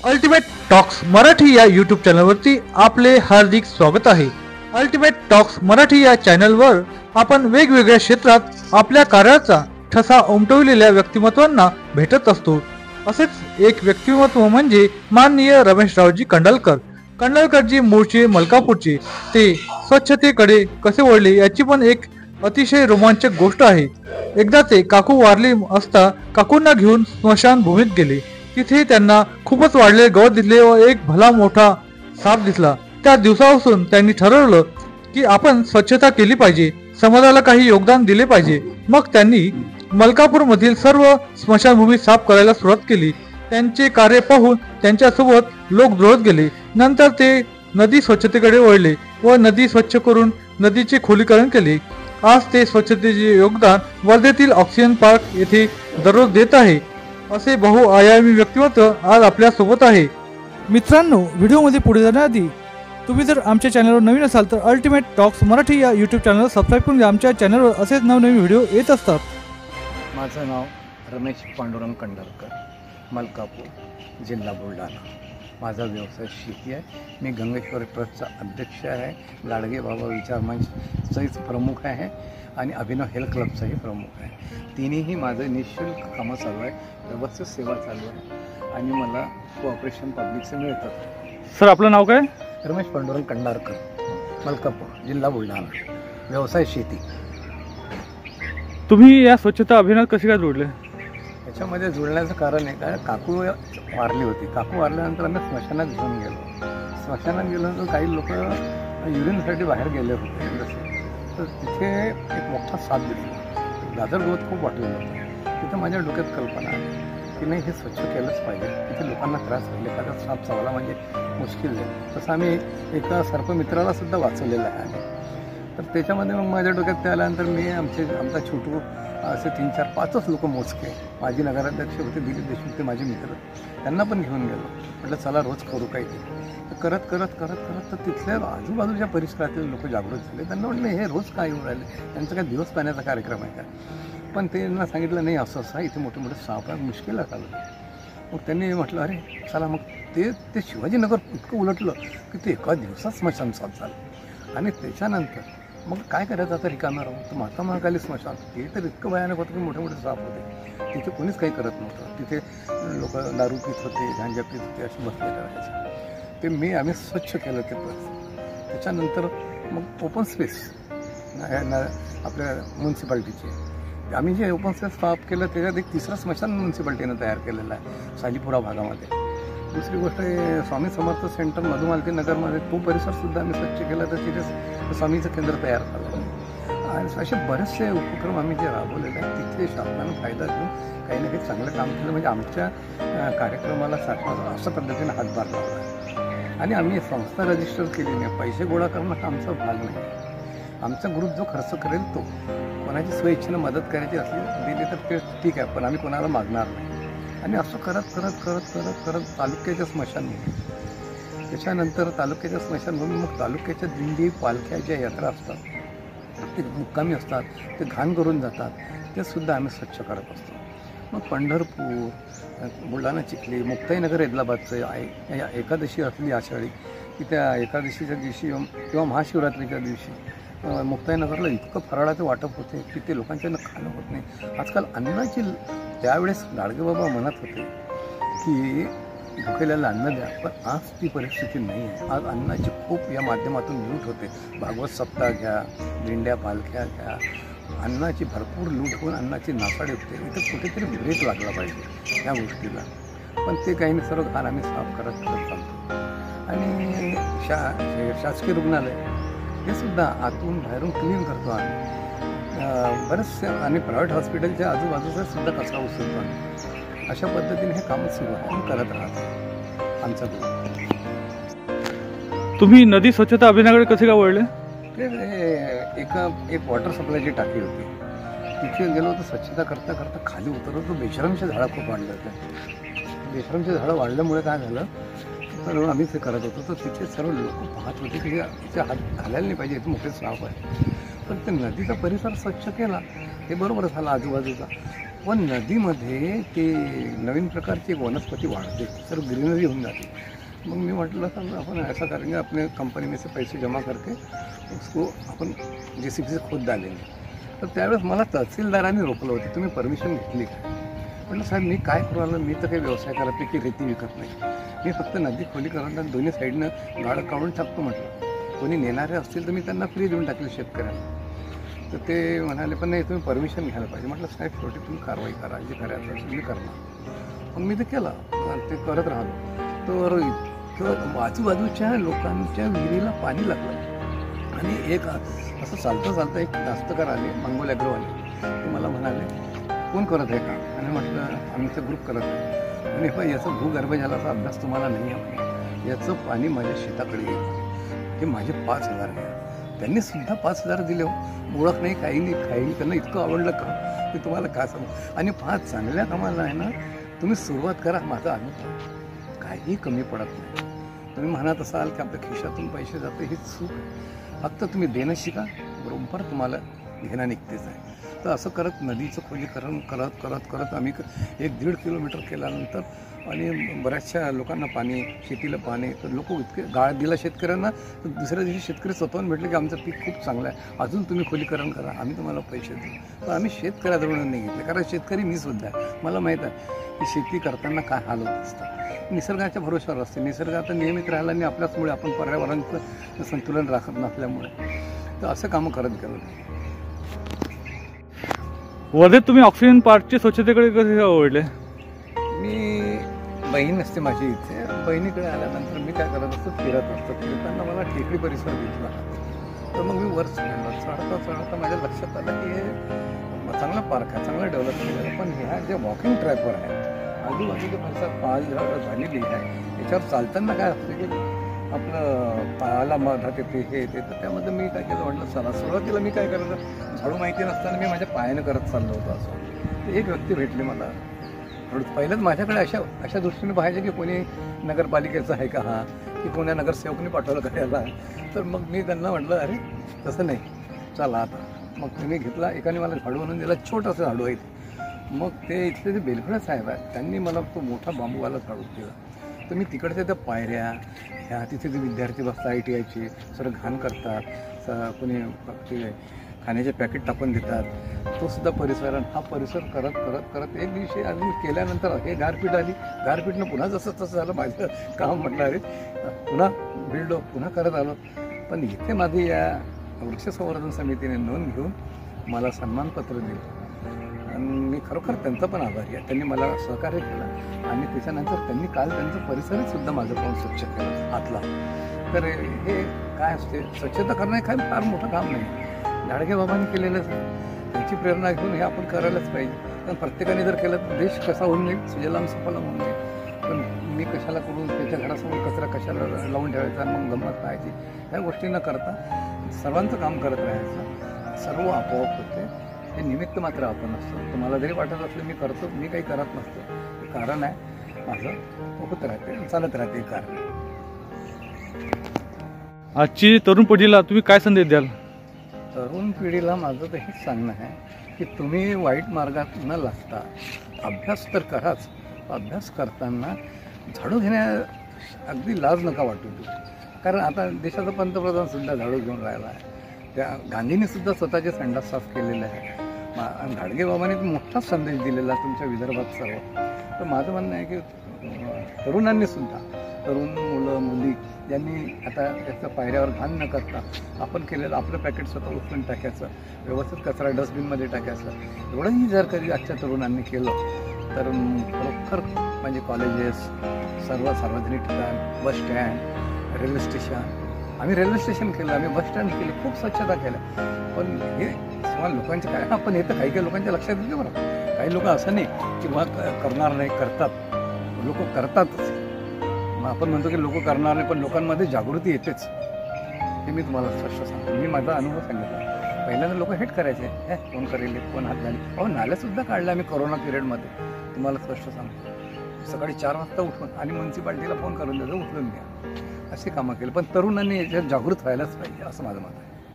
Ultimate talks Marathi या YouTube चॅनलवरती आपले हार्दिक स्वागत आहे। अल्टिमेट टॉक्स मराठी या चॅनलवर आपण वेगवेगळ्या क्षेत्रात आपल्या कार्याचा ठसा उमटवलेल्या व्यक्तिमत्वांना भेटत असतो। असेच एक व्यक्तिमत्व म्हणजे माननीय रमेशरावजी कंडालकर। कंडालकरजी मूळचे मलकापूरचे, ते स्वच्छतेकडे कसे वळले याची पण एक अतिशय रोमांचक गोष्ट आहे। एकदा ते काकू वारली असता काकूंना घेऊन स्मशानभूमीत गेले। तिथे त्यांना खूपच वाढलेले गवत दिसले व एक भला मोठा साप दिसला। त्या दिवसापासून त्यांनी ठरवलं की आपण स्वच्छता केली पाहिजे, समाजाला काही योगदान दिले पाहिजे। मग त्यांनी मलकापूर मधील सर्व स्मशानभूमी साफ करायला सुरुवात केली। त्यांचे कार्य पाहून त्यांच्यासोबत लोक जुळत गेले। नंतर ते नदी स्वच्छतेकडे वळले व नदी स्वच्छ करून नदीचे खोलीकरण केले। आज ते स्वच्छतेचे योगदान वर्धेतील ऑक्सिजन पार्क येथे दररोज देत आहे। असे बहुआयामी व्यक्तिमत्व आज आपल्या सोबत आहे। मित्रांनो, व्हिडिओमध्ये पुढे जाण्याआधी तुम्ही जर आमच्या चॅनलवर नवीन असाल तर अल्टिमेट टॉक्स मराठी या यूट्यूब चॅनलला सबस्क्राईब करून घ्या। आमच्या चॅनलवर असेच नवनवीन व्हिडिओ येत असतात। माझं नाव रमेश पांडुरंग कंडालकर, मलकापूर, जिल्हा बुलढाणा। माझा व्यवसाय शेती आहे। मी गंगेश्वर ट्रस्टचा अध्यक्ष आहे, गाडगे बाबा विचार मंचचाही प्रमुख आहे आणि अभिनव हेल्थ क्लबचाही प्रमुख आहे। तिन्हीही माझं निःशुल्क कामं चालू आहे, व्यवस्थित सेवा चालू आहे आणि मला कोऑपरेशन पब्लिकचे मिळतात। सर, आपलं नाव काय? रमेश पांडुरंग कंडालकर, मलकापूर, जिल्हा बुलढाणा, व्यवसाय शेती। तुम्ही या स्वच्छता अभियानात कसे काय जोडले? याच्यामध्ये जुळण्याचं कारण आहे काय, काकू वारली होती। काकू वारल्यानंतर आम्ही स्मशानात घेऊन गेलो। स्मशानात गेल्यानंतर काही लोक युरिनसाठी बाहेर गेले होते जसे, तर तिथे एक मोठा साप दिसला। गाजर गवत खूप वाटलं होतं। तिथं माझ्या डोक्यात कल्पना आली की नाही, हे स्वच्छ केलंच पाहिजे। तिथे लोकांना त्रास होईल, एखादा साप चावला म्हणजे मुश्किल आहे। तसं आम्ही एका सर्पमित्राला सुद्धा वाचवलेलं आहे। तर त्याच्यामध्ये मग माझ्या डोक्यात ते आल्यानंतर मी आमचा छोटू असे 3-4-5च लोक मोजके, माजी नगराध्यक्ष होते दिलीप देशमुख, ते माझे मित्र, त्यांना पण घेऊन गेलो। म्हटलं चला रोज करू काही ते। करत करत करत करत तर तिथल्या आजूबाजूच्या परिसरातील लोक जागृत झाले। त्यांना म्हटलं हे रोज काय येऊन राहिले, त्यांचा काय दिवस पाण्याचा कार्यक्रम आहे का? पण त्यांना सांगितलं नाही, असं असं इथे मोठे मोठे साप आहे, मुश्किल आहे चालू। मग त्यांनी म्हटलं अरे चला, मग ते शिवाजीनगर इतकं उलटलं की ते एका दिवसात स्मशान साफ झालं। आणि त्याच्यानंतर मग काय करायचं आता, रिकाम्या राहून तर माता महाकाली स्मशान, ते तर इतकं भयानक होतं की मोठे मोठे साप होते। तिथे कोणीच काही करत नव्हतं। तिथे लोक दारू पित होते, गांजा पित होते, असे बसलेले राहायचे। ते आम्ही स्वच्छ केलं ते प्लस। त्याच्यानंतर मग ओपन स्पेस आपल्या म्युन्सिपाल्टीचे आम्ही जे ओपन स्पेस साफ केलं, त्याच्यात एक तिसरं स्मशान म्युन्सिपाल्टीनं तयार केलेलं आहे सालीपुरा भागामध्ये। दुसरी गोष्ट आहे, स्वामी समर्थ सेंटर मधुमालती नगरमध्ये तो परिसरसुद्धा आम्ही स्वच्छ केला, तर तिथे स्वामीचं केंद्र तयार झालं। आणि असे बरेचसे उपक्रम आम्ही जे राबवलेले आहेत, तिथे शासनानं फायदा घेऊन काही ना काही चांगलं काम केलं, म्हणजे आमच्या कार्यक्रमाला शासनाचा अशा पद्धतीने हातभार लावला आहे। आणि आम्ही संस्था रजिस्टर केली नाही, पैसे गोळा करणं हा आमचा भाग नाही। आमचा ग्रुप जो खर्च करेल तो, कोणाची स्वइच्छेनं मदत करायची असली दिली तर ते ठीक आहे, पण आम्ही कोणाला मागणार नाही। आणि असं करत करत करत करत करत तालुक्याच्या स्मशानभूमी, त्याच्यानंतर तालुक्याच्या स्मशानभूमी, मग तालुक्याच्या दिंडी पालख्या ज्या यात्रा असतात, ते मुक्कामी असतात, ते घाण करून जातात, ते सुद्धा आम्ही स्वच्छ करत असतो। मग पंढरपूर, बुलढाणा, चिखली, मुक्ताईनगर, एदलाबादचं एकादशी असली आषाढी, की त्या एकादशीच्या दिवशी किंवा महाशिवरात्रीच्या दिवशी मुक्ताईनगरला इतकं फराळाचं वाटप होते की ते लोकांच्यानं खाणं होत नाही। आजकाल अन्नाची, त्यावेळेस गाडगेबाबा म्हणत होते की भुकेल्याला अन्न द्या, पण आज ती परिस्थिती नाही आहे। आज अन्नाची खूप या माध्यमातून लूट होते। भागवत सप्ताह घ्या, दिंड्या पालख्या घ्या, अन्नाची भरपूर लूट होऊन अन्नाची नासाडी होते। इथं कुठेतरी ब्रेक लागला पाहिजे या गोष्टीला, पण ते काही नाही, सर्व घाण आम्ही साफ करत करत चालतो। आणि शासकीय रुग्णालय हे सुद्धा आतून बाहेरून क्लीन करतो आम्ही बरेचसे, आणि प्रायव्हेट हॉस्पिटलच्या आजूबाजूचा सुद्धा कचरा उचलतो आम्ही। अशा पद्धतीने हे कामं सुरू आहे आणि करत राहतो आमचा ग्रुप। तुम्ही नदी स्वच्छता अभियानाकडे कसे काय वळले? एक वॉटर सप्लायची टाकी होती, तिथे गेलो तर स्वच्छता करता करता खाली उतरलो तर बेशरमचे झाडं खूप वाढले होते। बेशरमचे झाडं वाढल्यामुळे काय झालं, तर आम्ही ते करत होतो, तर तिथे सर्व लोक पाहत होते की इथे हात घालायला नाही पाहिजे, इथे मोठे साफ आहे। पण ते नदीचा परिसर स्वच्छ केला, हे बरोबर झालं आजूबाजूचा, पण नदीमध्ये ते नवीन प्रकारची एक वनस्पती वाढते, सर ग्रीनरी होऊन जाते. मग मी म्हटलं तर आपण ऐसा करेंगे, अपने कंपनी में से पैसे जमा करके उसको आपण JCB से खोद डालेंगे. तर त्यावेळेस मला तहसीलदारांनी रोखलं होतं, तुम्ही परमिशन घेतली का? म्हटलं साहेब मी काय करू आलं, मी तर काही व्यवसाय करत नाही की रेती विकत नाही, मी फक्त नदी खोलीकरण दोन्ही साईडनं गाडं काढून टाकतो. म्हटलं कोणी नेणारे असतील तर मी त्यांना फ्री देऊन टाकली शेतकऱ्यांना. तर ते म्हणाले पण नाही तुम्ही परमिशन घ्यायला पाहिजे. म्हटलं साहेब शेवटी तुम्ही कारवाई करा, जे करायचं असेल मी करणार. मग मी ते केलं, ते करत राहिलो. तर इतकं आजूबाजूच्या लोकांच्या विहिरीला पाणी लागलं. आणि एक असं चालतं एक दास्तकार आले, मंगोल अग्रवाले, ते मला म्हणाले कोण करत आहे का? आणि म्हटलं आमचा ग्रुप करत आहे. आणि पण याचा भूगर्भजलाचा अभ्यास तुम्हाला नाही आहे, याचं पाणी माझ्या शेताकडे येईल, हे माझे 5,000 घ्या. त्यांनी सुद्धा 5,000 दिले. ओळख नाही काही नाही, खाईल त्यांना इतकं आवडलं का की तुम्हाला काय सांगू. आणि 5 चांगल्या कामाला आहे ना, तुम्ही सुरुवात करा. माझा अनुभव काही कमी पडत नाही. तुम्ही म्हणत असाल की आपल्या खिशातून पैसे जाते, ही चूक आहे. फक्त तुम्ही देणं शिका, बरोबर तुम्हाला घेणं निघतेच आहे. तर असं करत नदीचं खोलीकरण करत आम्ही 1-1.5 किलोमीटर केल्यानंतर आणि बऱ्याचशा लोकांना पाणी, शेतीला पाणी, तर लोक इतके गाळ दिला शेतकऱ्यांना. तर दुसऱ्या दिवशी शेतकरी स्वतःहून भेटले की आमचं पीक खूप चांगलं आहे, अजून तुम्ही खोलीकरण करा, आम्ही तुम्हाला पैसे देऊ. तर आम्ही शेतकऱ्याजवळून नाही घेतले, कारण शेतकरी मी सुद्धा आहे. मला माहीत आहे की शेती करताना काय हाल होत असतात. निसर्गाच्या भरोश्यावर असते. निसर्ग आता नियमित राहिला आणि आपल्याचमुळे आपण पर्यावरणाचं संतुलन राखत नसल्यामुळे तर असं कामं करत गेलो. वर्धेत तुम्ही ऑक्सिजन पार्कची स्वच्छतेकडे कसे आवडले? मी बहीण असते माझी इथे, बहिणीकडे आल्यानंतर मी काय करत असतो, फिरत असतो. फिरताना मला टेकडी परिसर दिसला. तर मग मी वर चढता माझ्या लक्षात आलं की हे चांगला पार्क आहे, चांगला डेव्हलप केलेलं. पण ह्या ज्या वॉकिंग ट्रॅकवर आहेत, आजूबाजूच्या परिसरात 5 झाडं झालेली आहे. याच्यावर चालताना काय असतं की आपलं पायाला मधात येते, हे येते. तर त्यामध्ये मी काय केलं, म्हटलं चला. सुरुवातीला मी काय करायचं, झाडू माहिती नसताना मी माझ्या पायानं करत चाललो होतो. असं एक व्यक्ती भेटली मला. पहिलंच माझ्याकडे अशा दृष्टीने पाहिजे की कोणी नगरपालिकेचं आहे का, हा की कोण्या नगरसेवकने पाठवलं करायला. तर मग मी त्यांना म्हटलं अरे तसं नाही, चला आता. मग तुम्ही घेतला, एकाने मला झाडू आणून दिला, छोटंसं झाडू आहे ते. मग ते इथले जे बेलखडे साहेब आहेत, त्यांनी मला तो मोठा बांबूवाला झाडू दिला. तर मी तिकडच्या त्या पायऱ्या ह्या, तिथे जे विद्यार्थी बसतात ITIचे, सगळं घाण करतात, कोणी ते खाण्याचे पॅकेट टाकून देतात, तो सुद्धा परिसर. हा परिसर करत एक दिवशी अजून केल्यानंतर हे गारपीट आली. गारपीटनं पुन्हा जसं तसं झालं माझं काम. म्हटलं अरे पुन्हा भिडलो, पुन्हा करत आलो. पण इथे माझी या वृक्षसंवर्धन समितीने नोंद घेऊन मला सन्मानपत्र दिलं आणि मी खरोखर त्यांचा पण आभारी आहे. त्यांनी मला सहकार्य केलं आणि त्याच्यानंतर त्यांनी काल त्यांचं परिसरच सुद्धा माझं पाहून स्वच्छ केलं आतला. तर हे काय असते, स्वच्छता करणं हे काय फार मोठं काम नाही, गाडगे बाबांनी केलेलंच. त्यांची प्रेरणा घेऊन हे आपण करायलाच पाहिजे. कारण प्रत्येकाने जर केलं तर देश कसा होऊन जाईल, सुजलाम सफल होऊन जाईल. पण मी कशाला करून त्याच्या घरासमोर कचरा कशाला लावून ठेवायचा, मग गंमत पाहायची, ह्या गोष्टी न करता सर्वांचं काम करत राहायचं. सर्व आपोआप होते. हे निमित्त मात्र आपण असतो. तुम्हाला जरी वाटत असलं मी करतो, मी काही करत नसतो, हे कारण आहे माझं, होत राहते, चालत राहते कारण. आजची तरुण पिढीला तुम्ही काय संदेश द्याल? तरुण पिढीला माझं तर हेच सांगणं आहे की तुम्ही वाईट मार्गात न लागता अभ्यास तर कराच. अभ्यास करताना झाडू घेण्या अगदी लाज नका वाटू देऊ. कारण आता देशाचा पंतप्रधानसुद्धा झाडू घेऊन राहिला आहे. त्या गांधींनीसुद्धा स्वतःचे संडास साफ केलेले आहे. गाडगे बाबांनी मोठा संदेश दिलेला तुमच्या विदर्भात सर्व. तर माझं म्हणणं आहे की तरुणांनीसुद्धा, तरुण मुलं मुली ज्यांनी आता याचं पायऱ्यावर घाण न करता आपण केलेलं आपलं पॅकेट स्वतः उचलून टाकायचं, व्यवस्थित कचरा डस्टबिनमध्ये टाकायचं, एवढंही जर कधी आजच्या तरुणांनी केलं तर खरोखर म्हणजे कॉलेजेस, सर्व सार्वजनिक ठिकाण, बस स्टँड, रेल्वे स्टेशन, आम्ही रेल्वे स्टेशन केलं, आम्ही बस स्टँड केले, खूप स्वच्छता केल्या. पण हे सवाल लोकांचे काय, आपण हे तर काही लोकांच्या लक्षात येते बरं. काही लोक असं नाही की बा करणार नाही, करतात. लोक करतातच. मग आपण म्हणतो की लोक करणार नाही, पण लोकांमध्ये जागृती येतेच. हे मी तुम्हाला स्पष्ट सांगतो. मी माझा अनुभव सांगितला. पहिल्यांदा लोक हेट करायचे, कोण करेल, कोण हात घाली. अहो नाल्यासुद्धा काढल्या आम्ही कोरोना पिरियडमध्ये, तुम्हाला स्पष्ट सांगतो. सकाळी 4 वाजता उठून आणि म्युन्सिपाल्टीला फोन करून द्यायचं, उचलून घ्या, असे कामं केले. पण तरुणांनी याच्यात जागृत व्हायलाच पाहिजे असं माझं मत आहे.